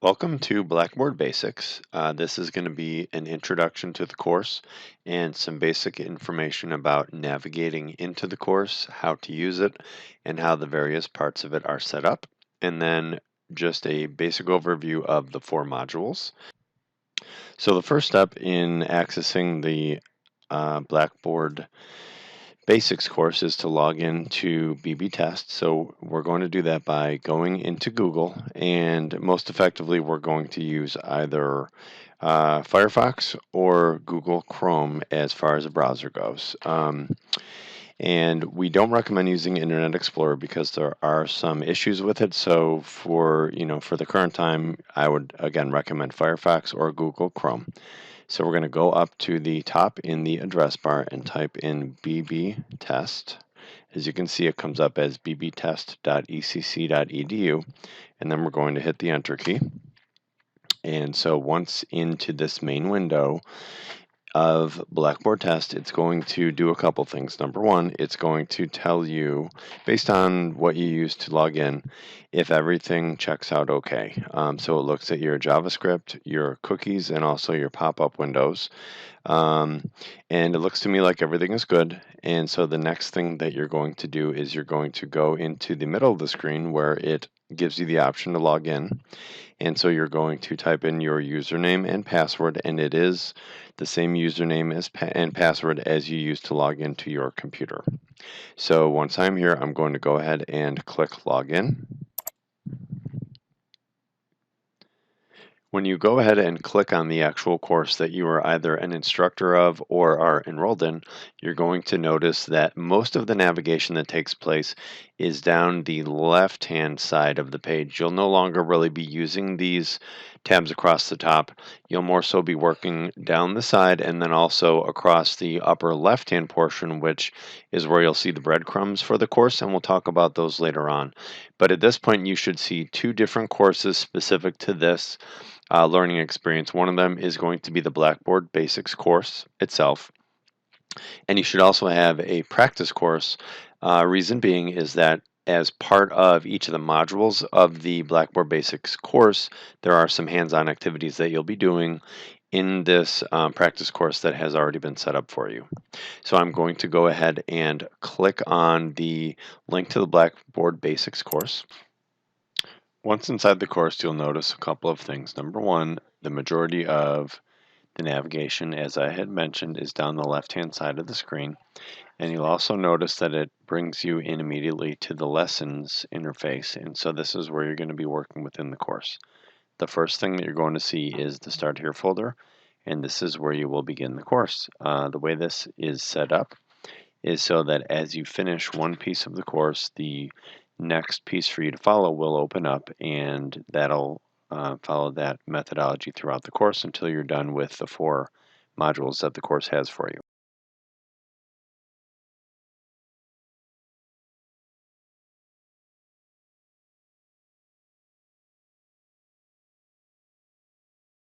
Welcome to Blackboard Basics. This is going to be an introduction to the course and some basic information about navigating into the course, how to use it, and how the various parts of it are set up. And then just a basic overview of the four modules. So the first step in accessing the Blackboard Basics course is to log in to BB Test. So we're going to do that by going into Google, and most effectively, we're going to use either Firefox or Google Chrome as far as a browser goes. And we don't recommend using Internet Explorer because there are some issues with it. So for the current time, I would again recommend Firefox or Google Chrome. So we're going to go up to the top in the address bar and type in BB test. As you can see, it comes up as bbtest.ecc.edu, and then we're going to hit the enter key. And so once into this main window of Blackboard Test, it's going to do a couple things. Number one, it's going to tell you, based on what you use to log in, if everything checks out okay. So it looks at your JavaScript, your cookies, and also your pop-up windows. And it looks to me like everything is good. And so the next thing that you're going to do is you're going to go into the middle of the screen where it gives you the option to log in. And so you're going to type in your username and password, and it is the same username and password as you use to log into your computer. So once I'm here, I'm going to go ahead and click login. When you go ahead and click on the actual course that you are either an instructor of or are enrolled in, you're going to notice that most of the navigation that takes place is down the left-hand side of the page. You'll no longer really be using these tabs across the top. You'll more so be working down the side and then also across the upper left-hand portion, which is where you'll see the breadcrumbs for the course, and we'll talk about those later on. But at this point, you should see two different courses specific to this learning experience. One of them is going to be the Blackboard Basics course itself. And you should also have a practice course. Reason being is that as part of each of the modules of the Blackboard Basics course, there are some hands-on activities that you'll be doing in this practice course that has already been set up for you. So I'm going to go ahead and click on the link to the Blackboard Basics course. Once inside the course, you'll notice a couple of things. Number one, the majority of the navigation, as I had mentioned, is down the left-hand side of the screen. And you'll also notice that it brings you in immediately to the lessons interface. And so this is where you're going to be working within the course. The first thing that you're going to see is the Start Here folder, and this is where you will begin the course. The way this is set up is so that as you finish one piece of the course, the next piece for you to follow will open up, and that'll follow that methodology throughout the course until you're done with the four modules that the course has for you.